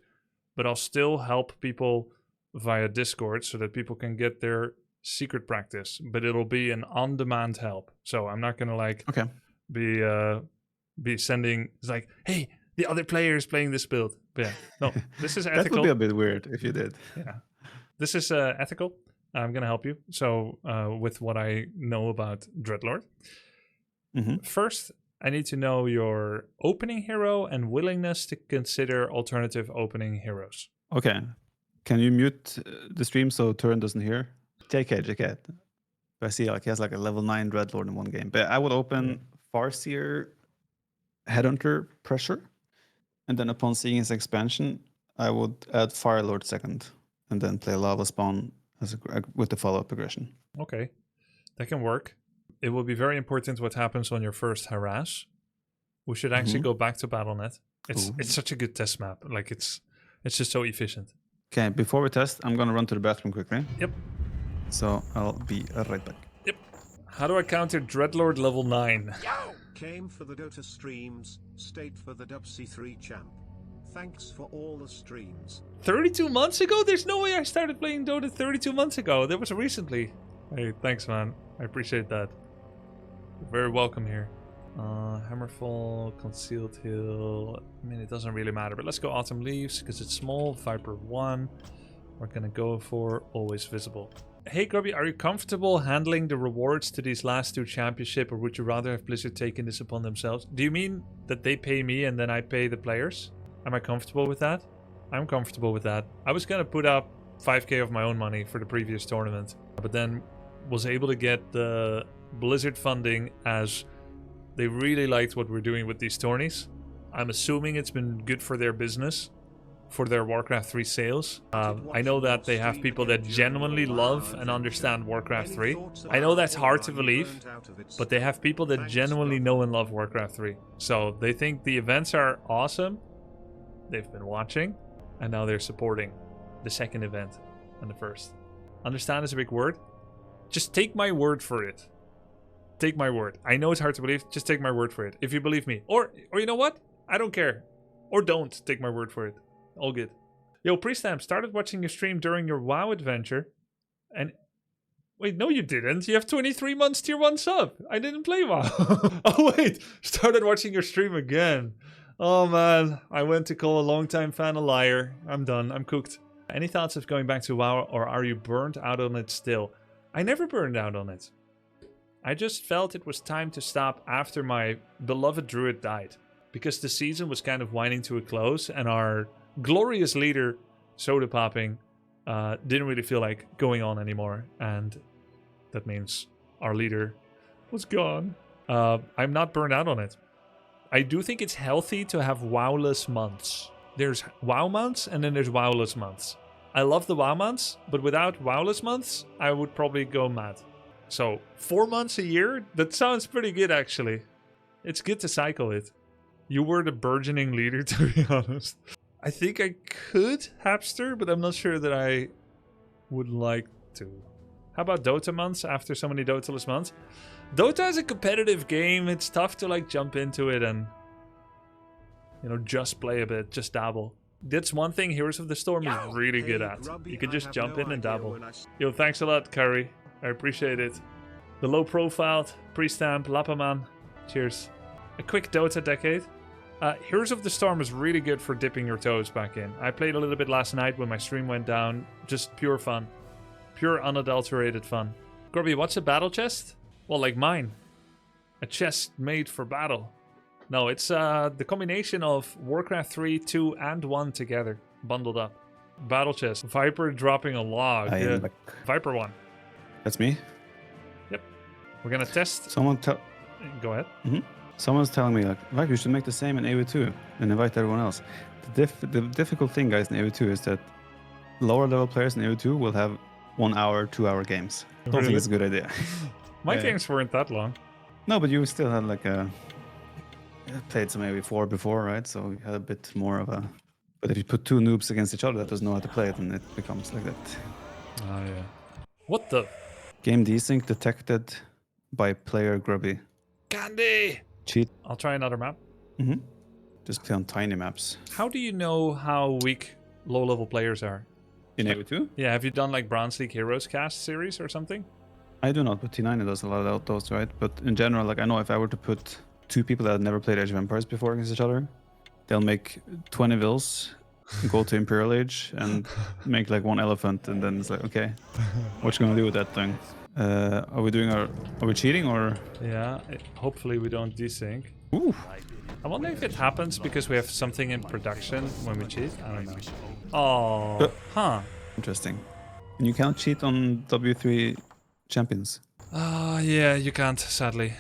But I'll still help people via Discord so that people can get their secret practice. But it'll be an on-demand help. So I'm not gonna be sending. It's like, hey, the other player is playing this build. But yeah, no, this is ethical. That would be a bit weird if you did. Yeah, this is ethical. I'm gonna help you. So with what I know about Dreadlord. First, I need to know your opening hero and willingness to consider alternative opening heroes. Okay. Can you mute the stream so Turin doesn't hear? JK. I see like he has like a level 9 Dreadlord in one game. But I would open Farseer Headhunter Pressure. And then upon seeing his expansion, I would add Firelord second. And then play Lava Spawn with the follow-up aggression. Okay. That can work. It will be very important what happens on your first harass. We should actually go back to BattleNet. It's such a good test map. Like it's just so efficient. Okay, before we test, I'm gonna run to the bathroom quickly. Yep. So I'll be right back. Yep. How do I counter Dreadlord level 9? Came for the Dota streams, stayed for the Dubsy3 champ. Thanks for all the streams. 32 months ago? There's no way I started playing Dota 32 months ago. That was recently. Hey, thanks, man. I appreciate that. You're very welcome here. Hammerfall, Concealed Hill. I mean, it doesn't really matter, but let's go Autumn Leaves because it's small. Viper 1. We're gonna go for Always Visible. Hey, Grubby, are you comfortable handling the rewards to these last 2 championship, or would you rather have Blizzard taken this upon themselves? Do you mean that they pay me and then I pay the players? Am I comfortable with that? I'm comfortable with that. I was gonna put up 5k of my own money for the previous tournament, but then was able to get the Blizzard funding as they really liked what we're doing with these tourneys. I'm assuming it's been good for their business, for their Warcraft 3 sales. I know that they have people that genuinely love and understand Warcraft 3. I know that's hard to believe, but they have people that genuinely know and love Warcraft 3. So they think the events are awesome. They've been watching, and now they're supporting the second event and the first. Understand is a big word. Just take my word for it. Take my word. I know it's hard to believe. Just take my word for it. If you believe me. Or you know what? I don't care. Or don't take my word for it. All good. Yo, Priestamp started watching your stream during your WoW adventure. And wait, no, you didn't. You have 23 months tier 1 sub. I didn't play WoW. Oh, wait. Started watching your stream again. Oh, man. I went to call a longtime fan a liar. I'm done. I'm cooked. Any thoughts of going back to WoW, or are you burnt out on it still? I never burned out on it. I just felt it was time to stop after my beloved druid died. Because the season was kind of winding to a close, and our glorious leader, Soda Popping, didn't really feel like going on anymore. And that means our leader was gone. I'm not burned out on it. I do think it's healthy to have WoWless months. There's WoW months, and then there's WoWless months. I love the WoW months, but without WoWless months, I would probably go mad. So 4 months a year? That sounds pretty good, actually. It's good to cycle it. You were the burgeoning leader, to be honest. I think I could Hapster, but I'm not sure that I would like to. How about Dota months after so many Dota-less months? Dota is a competitive game. It's tough to like jump into it and, you know, just play a bit, just dabble. That's one thing Heroes of the Storm is really good at. Grubby, You can just jump no in and idea dabble. when I Yo, thanks a lot, Curry. I appreciate it. The low profiled, Priestamp, Lappaman. Cheers. A quick Dota decade. Heroes of the Storm is really good for dipping your toes back in. I played a little bit last night when my stream went down. Just pure fun. Pure unadulterated fun. Grubby, what's a battle chest? Well, like mine. A chest made for battle. No, it's the combination of Warcraft 3, 2, and 1 together. Bundled up. Battle chest. Viper dropping a log. I am back. Viper 1. That's me. Yep. We're gonna test. Someone tell. Go ahead. Someone's telling me like you should make the same in AV2 and invite everyone else. The difficult thing, guys, in AV2 is that lower level players in AV2 will have 1 hour, 2 hour games. I don't think it's a good idea. My Yeah. games weren't that long. No, but you still had like played some AV4 before, right? So you had a bit more of a. But if you put two noobs against each other that doesn't know how to play it, then it becomes like that. Oh yeah. What the? Game desync detected by player Grubby. Candy! Cheat. I'll try another map. Just play on tiny maps. How do you know how weak low-level players are? In AV2? Yeah, have you done like Bronze League Heroes cast series or something? I do not, but T9 does a lot of those, right? But in general, like I know if I were to put two people that had never played Age of Empires before against each other, they'll make 20 vills, go to Imperial Age, and make like one elephant, and then it's like, okay, what you gonna do with that thing? Are we cheating or? Yeah, hopefully we don't desync. Ooh, I wonder if it happens because we have something in production when we cheat. I don't know. Oh, huh. interesting. And you can't cheat on W3 champions. Yeah, you can't, sadly.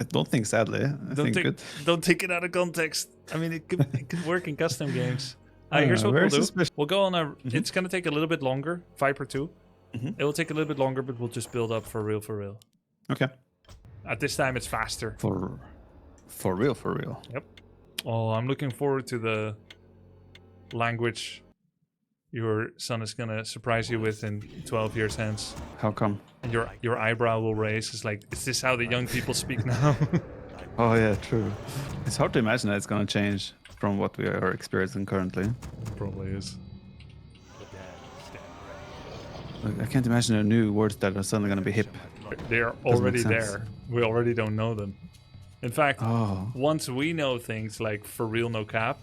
I don't think, sadly. I think good. Don't take it out of context. I mean, it could work in custom games. Here's what where we'll is do. this We'll go on a. It's gonna take a little bit longer. Viper 2. Mhm. It will take a little bit longer, but we'll just build up for real. Okay. At this time, it's faster. For real. Yep. Oh, I'm looking forward to the language your son is gonna surprise you with in 12 years hence. How come? And your eyebrow will raise. It's like, is this how the young people speak now? Oh yeah, true. It's hard to imagine that it's gonna change from what we are experiencing currently. Probably is. Like, I can't imagine there are new words that are suddenly gonna be hip. They're make already sense. there. We already don't know them. In fact, Oh, once we know things like for real no cap,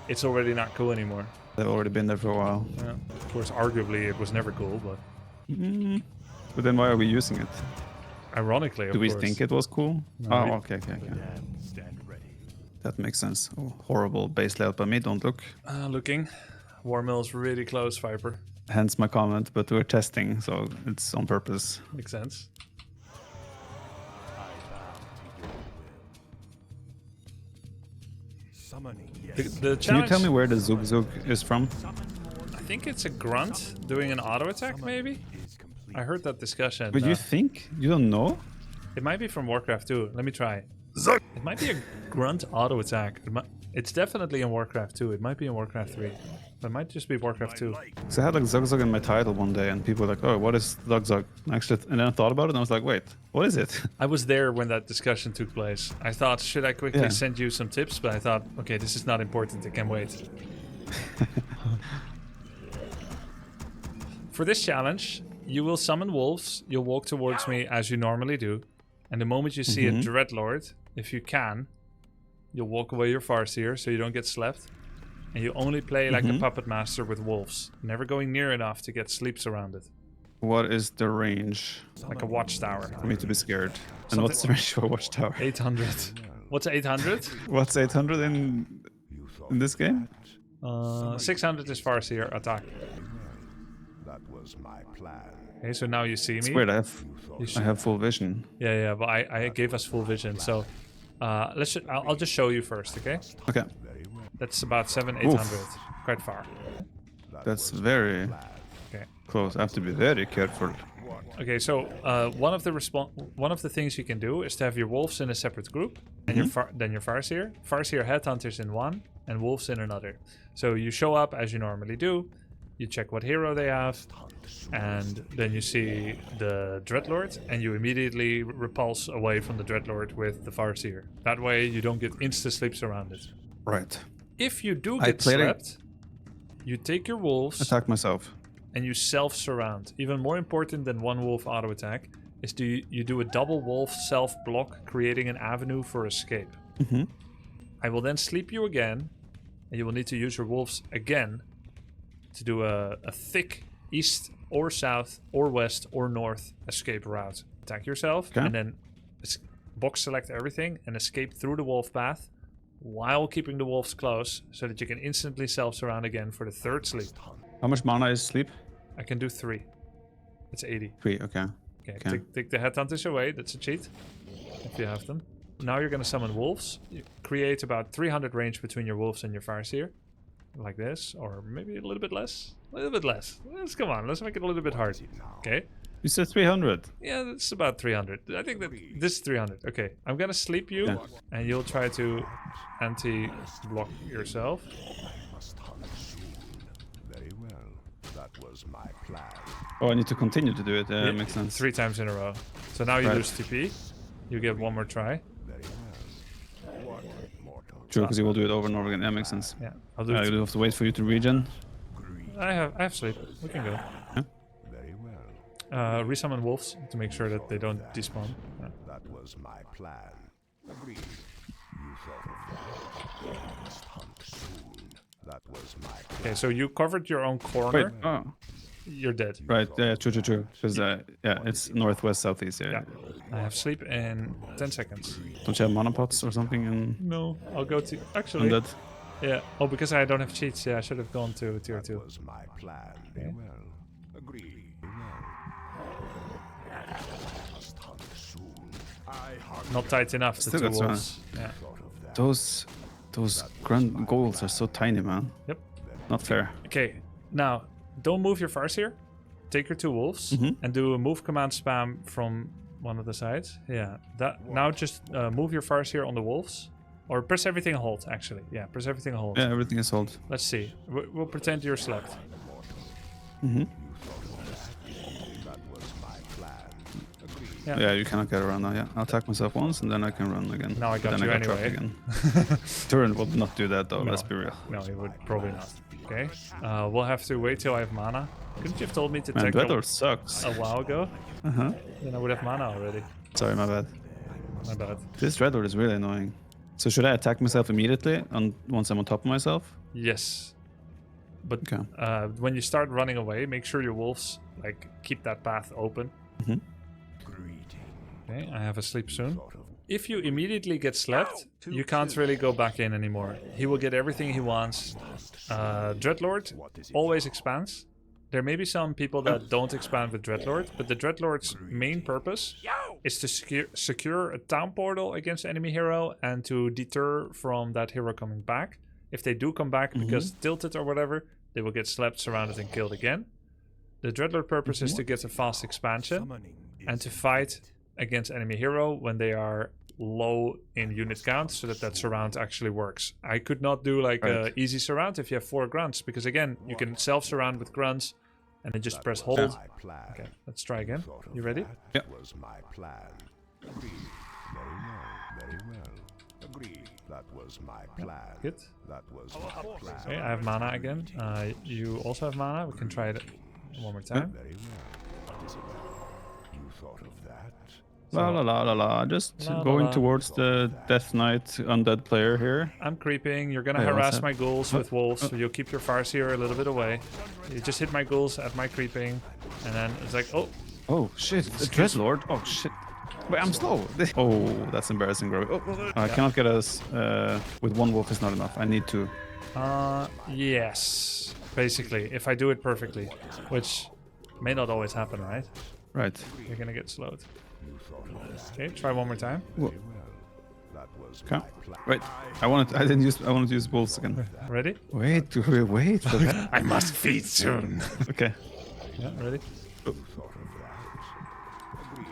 it's already not cool anymore. they've already been there for a while. Yeah. Of course, arguably it was never cool, but But then why are we using it? ironically, of Do we course. think it was cool? No, Oh, we- okay. That makes sense. Oh, horrible base layout by me, don't look. Looking. Warmill's really close, Viper. Hence my comment, but we're testing, so it's on purpose. Makes sense. The Can you challenge, tell me where the Zug Zug is from? I think it's a grunt doing an auto attack, maybe? I heard that discussion. But you think? You don't know? It might be from Warcraft 2. Let me try. It might be a grunt auto attack. It's definitely in Warcraft 2. It might be in Warcraft 3. But it might just be Warcraft 2. Because I had like Zug Zug in my title one day, and people were like, "Oh, what is Zug Zug?" Actually, and then I thought about it, and I was like, "Wait, what is it?" I was there when that discussion took place. I thought, should I quickly Yeah. send you some tips? But I thought, okay, this is not important. It can wait. For this challenge, you will summon wolves. You'll walk towards me as you normally do. And the moment you see a Dreadlord, if you can, you'll walk away your Farseer so you don't get slept. And you only play like a puppet master with wolves, never going near enough to get sleep surrounded. What is the range Like a watchtower. for me to be scared? And what's the range for a watchtower? 800. What's 800? What's 800 in this game? 600 is Farseer attack. That was my plan. Okay, so now you see me. It's weird. I You have full vision. Yeah, but I gave us full vision, so I'll just show you first, okay? Okay, That's about 800, quite far. that's very Okay. close. I have to be very careful. Okay, so one of the things you can do is to have your wolves in a separate group, and then your Farseer. Farseer headhunters in one, and wolves in another. So you show up as you normally do. You check what hero they have, and then you see the Dreadlord, and you immediately repulse away from the Dreadlord with the Farseer. That way, you don't get insta-sleep surrounded. Right. If you do I get played slept, you take your wolves Attack myself. and you self-surround. Even more important than one wolf auto-attack is you do a double wolf self-block, creating an avenue for escape. I will then sleep you again, and you will need to use your wolves again to do a thick east or south or west or north escape route. Attack yourself, and then box select everything and escape through the wolf path while keeping the wolves close so that you can instantly self-surround again for the third sleep. How much mana is sleep? I can do 3. It's 80. 3, okay. Okay. Take the headhunters away. That's a cheat, if you have them. Now you're going to summon wolves. You create about 300 range between your wolves and your Farseer. Like this, or maybe a little bit less. A little bit less. Let's come on. Let's make it a little bit hard. Okay. You said 300. Yeah, that's about 300. I think that this is 300. Okay, I'm gonna sleep you, and you'll try to anti-block yourself. Very well. That was my plan. Oh, I need to continue to do it. Yeah, that makes sense. 3 times in a row. So now you Right. lose TP. You get one more try. Very well. True, because you will do it over and over again. That makes sense. Yeah, I'll do I it. will have to wait for you to regen. I have sleep. We can go. Very well. Resummon wolves to make sure that they don't despawn. Yeah. That was my plan. Agreed. You thought of that. You must hunt soon. That was my plan. Okay, so you covered your own Wait, corner. oh, You're dead. right. Yeah, true. Because, yeah, it's northwest, southeast. Yeah. I have sleep in 10 seconds. Don't you have mana pots or something in No, I'll go to... Actually, undead? yeah. Oh, because I don't have cheats. Yeah, I should have gone to tier 2. That was my plan. Very well. Agreed. Very well. Must hunt soon. I hunt. Not tight enough, the Still 2 got some. wolves. Yeah. Thought of that. Those grand goals are so tiny, man. Yep. Not fair. Okay, now, don't move your Farseer. Take your 2 wolves and do a move command spam from one of the sides. Yeah. Now just move your Farseer on the wolves. Or press everything and hold, actually. Yeah, press everything and hold. Yeah, everything is hold. Let's see. We'll pretend you're slept. That was my plan. Agreed. Yeah. Yeah, you cannot get around now. Yeah, I'll attack myself once and then I can run again. Now I got then you I got trapped anyway. again. Turin will not do that though. No. Let's be real. No, he would probably not. Okay. We'll have to wait till I have mana. Couldn't you have told me to Man, take Dreadlord sucks. a while ago? Uh-huh. Then I would have mana already. Sorry, my bad. My bad. This Dreadlord is really annoying. So should I attack myself immediately once I'm on top of myself? Yes. But Okay. when you start running away, make sure your wolves keep that path open. Okay, I have a sleep soon. If you immediately get slept, you can't really go back in anymore. He will get everything he wants. Dreadlord always expands. There may be some people that don't expand with Dreadlord, but the Dreadlord's main purpose is to secure a town portal against enemy hero and to deter from that hero coming back. If they do come back because tilted or whatever, they will get slept, surrounded, and killed again. The Dreadlord purpose is to get a fast expansion and to fight against enemy hero when they are low in unit count, so that surround actually works. I could not do a easy surround if you have 4 grunts, because again, you can self-surround with grunts and then just press hold. Okay, let's try again. You ready? Yeah. Was my plan. Agreed. Very well. Agreed. That was my plan. Good. That was my plan. Okay, I have mana again. You also have mana. We can try it One more time. Very well. What is it now? You thought of that? La la la la la. Just La, la, going la. towards the Death Knight undead player here. I'm creeping. You're gonna Hey, what's harass that? my ghouls with wolves, so you'll keep your Farseer a little bit away. You just hit my ghouls at my creeping, and then it's like, oh, Oh shit! The Dreadlord. Oh shit! Wait, I'm slow. Oh, that's embarrassing, Grubby. Oh, I cannot get us. With one wolf is not enough. I need two. yes, basically, if I do it perfectly, which may not always happen, right? Right. You're gonna get slowed. Okay, try one more time. That was Okay. my plan. Wait. I wanted to use wolves again. Ready? Wait. Wait for that. I must feed soon. Okay. Yeah, ready? You thought of that? Agreed.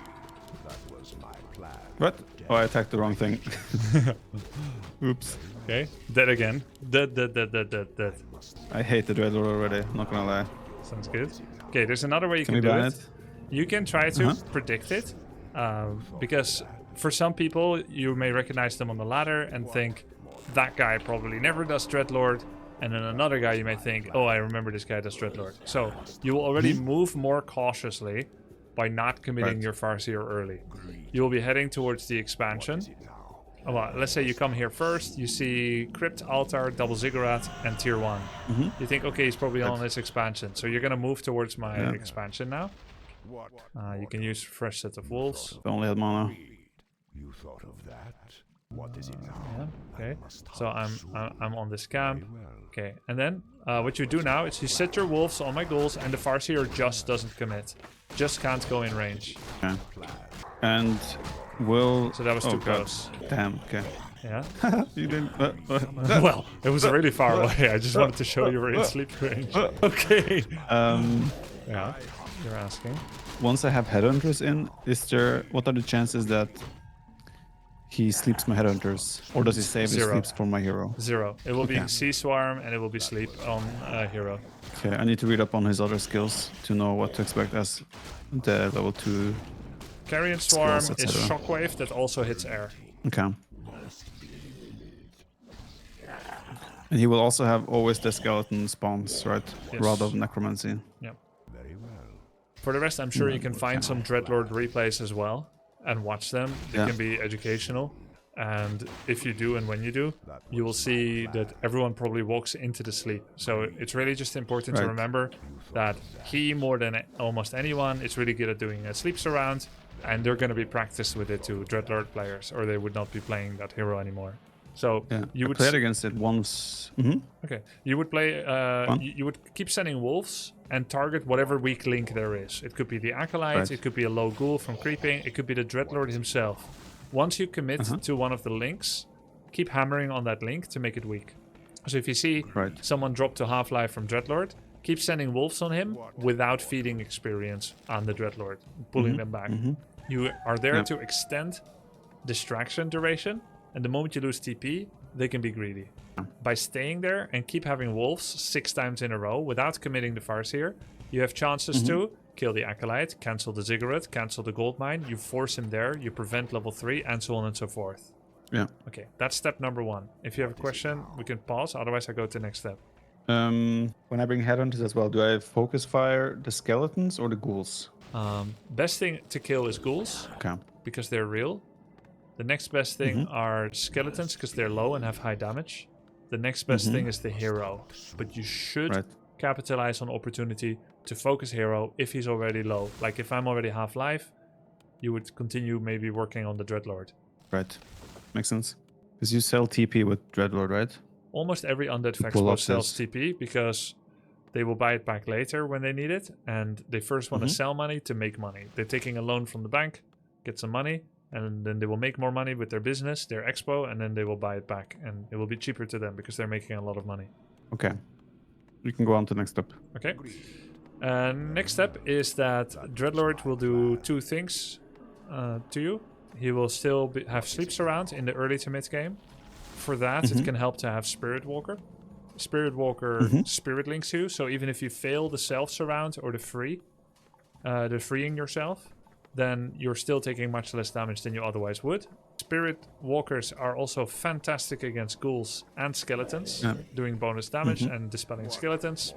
That was my plan. What? Oh, I attacked the wrong thing. Oops. Okay, dead again. Dead. I hate the Dreadlord already. Not gonna lie. Sounds good. Okay, there's another way you Can can we do ban it. it? You can try to predict it, because for some people you may recognize them on the ladder and think that guy probably never does Dreadlord, and then another guy you may think, oh, I remember this guy does Dreadlord. So you will already move more cautiously by not committing your Farseer early. You will be heading towards the expansion. Oh, well, let's say you come here first, you see Crypt, Altar, Double Ziggurat, and Tier 1. You think, okay, he's probably on this expansion. So you're going to move towards my expansion now. You can use a fresh set of wolves. If I only had mana. You thought of that? What is it now? Yeah, okay. So I'm on this camp. Okay, and then what you do now is you set your wolves on my ghouls, and the Farseer just doesn't commit. Just can't go in range. Okay. And will. So that was too God. close. Damn. Okay. Yeah. You didn't. Well, it was really far away. I just wanted to show you were in sleep range. Okay. Yeah. You're asking. Once I have headhunters in, what are the chances that he sleeps my headhunters, or does he save his Zero. sleeps for my hero? 0. It will be Sea Swarm and it will be Sleep on Hero. Okay, I need to read up on his other skills to know what to expect as the level 2. Carrion Swarm Skills, is etc. Shockwave that also hits air. Okay. And he will also have always the skeleton spawns, right? Yes. Rather than necromancy. Yeah. Very well. For the rest, I'm sure you can find some Dreadlord replays as well and watch them. They Yeah. can be educational. And if you do and when you do, you will see that everyone probably walks into the sleep. So it's really just important to Right. remember that he, more than almost anyone, is really good at doing a sleep surround. And they're going to be practiced with it to Dreadlord players, or they would not be playing that hero anymore. So Yeah, you I would played against it once. Okay, you would play. You would keep sending wolves and target whatever weak link there is. It could be the acolyte. Right. It could be a low ghoul from creeping. It could be the Dreadlord himself. Once you commit to one of the links, keep hammering on that link to make it weak. So if you see Right. someone drop to half-life from Dreadlord, keep sending wolves on him without feeding experience on the Dreadlord, pulling them back. You are there to extend distraction duration. And the moment you lose TP, they can be greedy. By staying there and keep having wolves 6 times in a row without committing the Farseer, you have chances to kill the Acolyte, cancel the Ziggurat, cancel the Goldmine, you force him there, you prevent level 3, and so on and so forth. Yeah. Okay, that's step number 1. If you have a question, we can pause, otherwise I go to the next step. When I bring headhunters as well, do I focus fire the skeletons or the ghouls? Best thing to kill is ghouls, Okay. because they're real. The next best thing are skeletons, because they're low and have high damage. The next best thing is the hero. But you should capitalize on opportunity to focus hero if he's already low. Like if I'm already half-life, you would continue maybe working on the Dreadlord. Right. Makes sense. Because you sell TP with Dreadlord, right? Almost every undead faction pull up sells this. TP because they will buy it back later when they need it. And they first want to sell money to make money. They're taking a loan from the bank, get some money, and then they will make more money with their business, their expo, and then they will buy it back. And it will be cheaper to them because they're making a lot of money. Okay. We can go on to the next step. Okay. Next step is that Dreadlord will do 2 things to you. He will still have Sleep Surround in the early to mid game. For that, it can help to have Spirit Walker. Spirit Walker spirit links you, so even if you fail the self surround or the freeing yourself, then you're still taking much less damage than you otherwise would. Spirit Walkers are also fantastic against ghouls and skeletons, doing bonus damage and dispelling skeletons.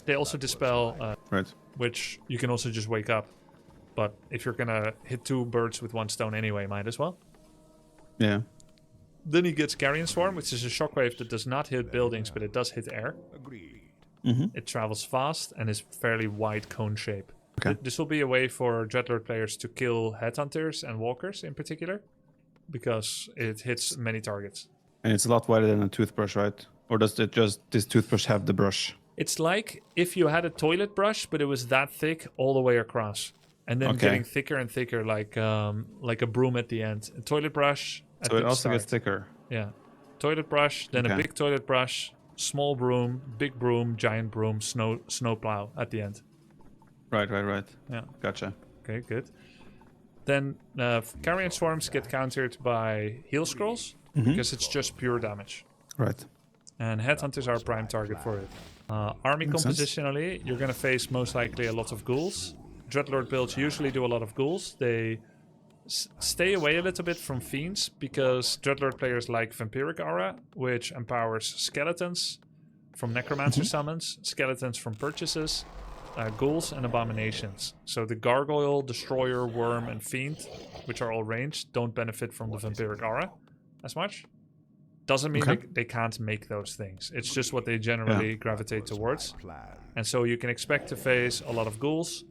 They also dispel, Right. which you can also just wake up. But if you're gonna hit 2 birds with 1 stone anyway, might as well. Yeah. Then he gets Carrion Swarm, which is a shockwave that does not hit buildings, but it does hit air. Agreed. It travels fast and is fairly wide cone shape. Okay. This will be a way for Dreadlord players to kill headhunters and walkers in particular, because it hits many targets. And it's a lot wider than a toothbrush, right? Or does it just this toothbrush have the brush? It's like if you had a toilet brush, but it was that thick all the way across, and then getting thicker and thicker, like a broom at the end. A toilet brush. So it also gets thicker. Yeah, toilet brush, then a big toilet brush, small broom, big broom, giant broom, snow plow at the end. Right. Yeah. Gotcha. Okay, good. Then Carrion Swarms get countered by heal scrolls because it's just pure damage. Right. And headhunters are a prime target for it. Army Makes sense. compositionally, you're going to face most likely a lot of ghouls. Dreadlord builds usually do a lot of ghouls. They stay away a little bit from fiends because Dreadlord players like Vampiric Aura, which empowers skeletons from Necromancer summons, skeletons from purchases, ghouls, and abominations. So the Gargoyle, Destroyer, Worm, and Fiend, which are all ranged, don't benefit from the Vampiric Aura as much. Doesn't mean they can't make those things. It's just what they generally gravitate towards. And so you can expect to face a lot of ghouls.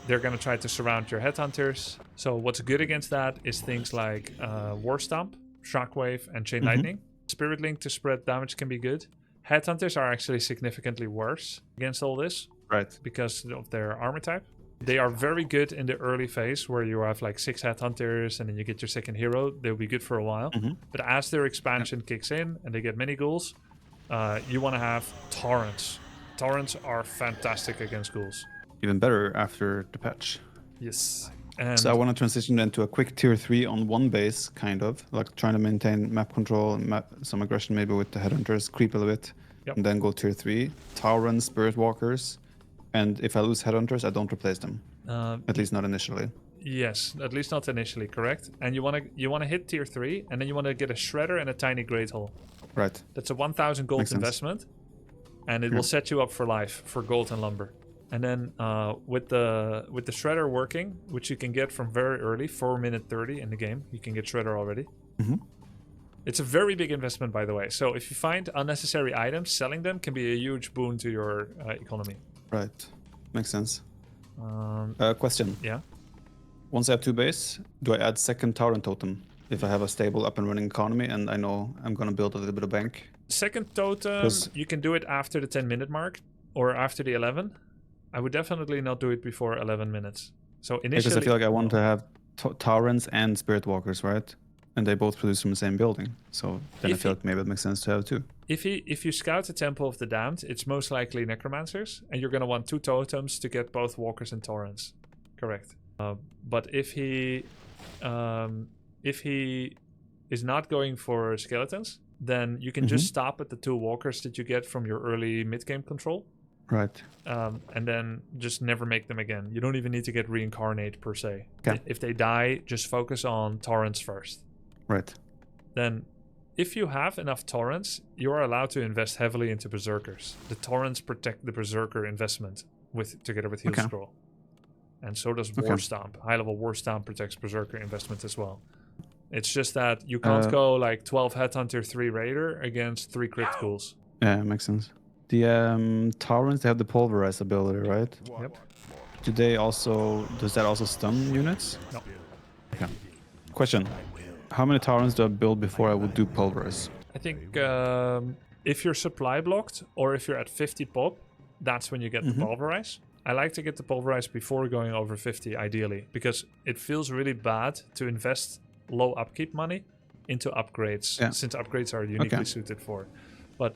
They're going to try to surround your headhunters. So what's good against that is things like War Stomp, Shockwave, and Chain Lightning. Spirit Link to spread damage can be good. Headhunters are actually significantly worse against all this. Right. Because of their armor type. They are very good in the early phase where you have like 6 headhunters and then you get your second hero. They'll be good for a while. But as their expansion kicks in and they get many ghouls, you want to have Torrents. Torrents are fantastic against ghouls. Even better after the patch. Yes. And So I want to transition then to a quick tier 3 on one base, kind of. Like trying to maintain map control, some aggression maybe with the headhunters, creep a little bit. And then go tier 3. Taurens, Spirit Walkers. And if I lose headhunters, I don't replace them. At least not initially. Yes, at least not initially, correct. And you want to hit tier 3, and then you want to get a Shredder and a Tiny Great Hole. Right. That's a 1,000 gold Makes sense. investment, and it will set you up for life for gold and lumber. And then with the Shredder working, which you can get from very early, 4 minute 30 in the game, you can get Shredder already. It's a very big investment, by the way. So if you find unnecessary items, selling them can be a huge boon to your economy. Right. Makes sense. Question. Yeah. Once I have 2 base, do I add second Tauren totem? If I have a stable up and running economy and I know I'm going to build a little bit of bank? Second totem, you can do it after the 10 minute mark or after the 11. I would definitely not do it before 11 minutes. So initially, Because I feel like I want to have Taurens and Spirit Walkers, right? And they both produce from the same building. So then I feel like maybe it makes sense to have 2. If you scout the Temple of the Damned, it's most likely Necromancers, and you're going to want 2 totems to get both Walkers and Taurens. Correct. But if he is not going for Skeletons, then you can just stop at the 2 Walkers that you get from your early mid-game control. Right. And then just never make them again. You don't even need to get Reincarnate per se. Okay. If they die, just focus on Taurens first. Right. Then, if you have enough Taurens, you are allowed to invest heavily into Berserkers. The Taurens protect the Berserker investment together with Heal Scroll. And so does War Stomp. High-level War Stomp protects Berserker investment as well. It's just that you can't go like 12 Headhunter, 3 Raider against 3 Crypt Ghouls. Yeah, makes sense. The Taurens, they have the Pulverize ability, right? Yep. Does that also stun units? No. Okay. Question. How many Taurens do I build before I would do Pulverize? I think if you're supply blocked or if you're at 50 pop, that's when you get the Pulverize. I like to get the Pulverize before going over 50, ideally, because it feels really bad to invest low upkeep money into upgrades, since upgrades are uniquely suited for. But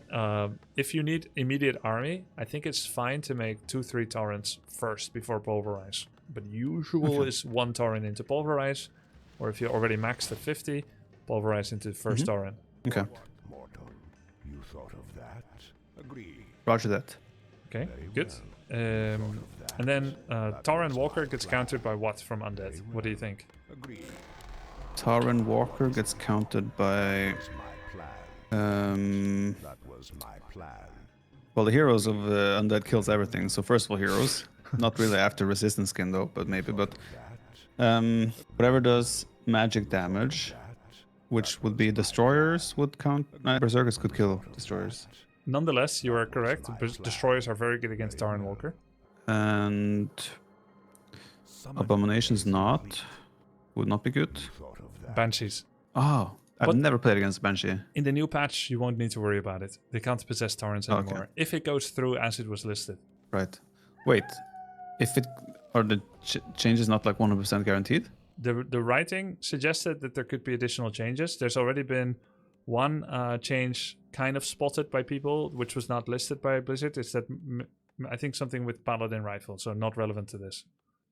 if you need immediate army, I think it's fine to make 2-3 Taurens first before Pulverize. But usual is 1 Tauren into Pulverize, or if you already maxed at 50, Pulverize into first Tauren. Okay. Mortal, you thought of that? Agreed. Roger that. Okay, good. And then Tauren Walker gets countered by what from Undead? What do you think? Agreed. Tauren Walker gets counted by... That was my plan. That was my plan. Well, the heroes of Undead kills everything. So first of all, heroes. Not really after resistance skin though, but maybe. But whatever does magic damage, which would be destroyers, would count. Berserkers could kill destroyers. Nonetheless, you are correct. Destroyers are very good against Tauren Walker. And abominations would not be good. Banshees. Oh, I've But- never played against Banshee. In the new patch, you won't need to worry about it. They can't possess Taurens Okay. anymore. If it goes through as it was listed. Right. Wait, if it are the changes not like 100% guaranteed? The writing suggested that there could be additional changes. There's already been one change kind of spotted by people, which was not listed by Blizzard. It's that I think something with Paladin rifle, so not relevant to this.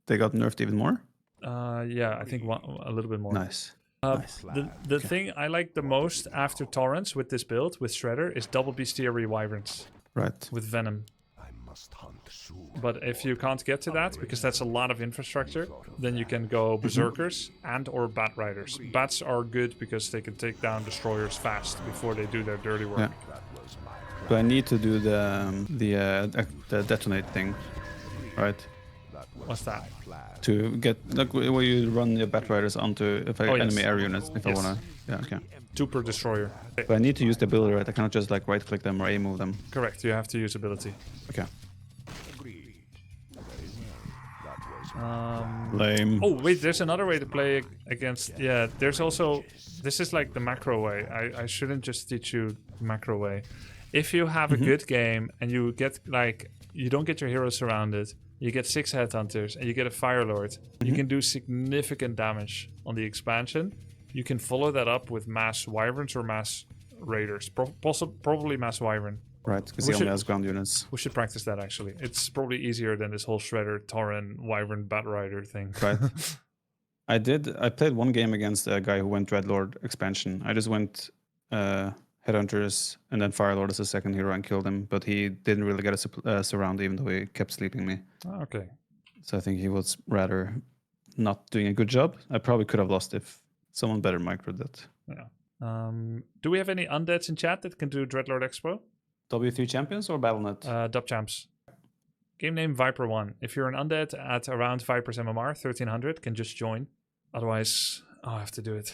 They got nerfed even more. Yeah, I think a little bit more. Nice. Nice. The thing I like the most after Torrents with this build, with Shredder, is double bestiary wyverns Right. with venom. I must hunt soon. But if you can't get to that, because that's a lot of infrastructure, then you can go berserkers and or bat riders. Bats are good because they can take down destroyers fast before they do their dirty work. Yeah. So I need to do the detonate thing, right? What's that? To get like where you run your bat riders onto yes. enemy air units if I Yes. wanna. Yeah. Okay. Two per destroyer. But I need to use the ability, right? I cannot just like right click them or A move them. Correct, you have to use ability. Okay. Um, Lame. oh wait, there's another way to play against. Yeah, there's also. This is like the macro way. I shouldn't just teach you the macro way. If you have a good game and you get like you don't get your heroes surrounded, you get 6 headhunters and you get a fire lord, you can do significant damage on the expansion. You can follow that up with mass wyverns or mass raiders. Probably mass wyvern. Right, because We he only should- has ground units. We should practice that actually. It's probably easier than this whole shredder, Tauren, wyvern, bat rider thing. Right. I played one game against a guy who went Dreadlord expansion. I just went Headhunters and then Firelord as a second hero and killed him, but he didn't really get a surround even though he kept sleeping me. Okay. So I think he was rather not doing a good job. I probably could have lost if someone better microed that. Yeah. Do we have any undeads in chat that can do Dreadlord Expo? W3 champions or Battle.net? Dub champs. Game name Viper1. If you're an undead at around Viper's MMR, 1300, can just join. Otherwise, I have to do it.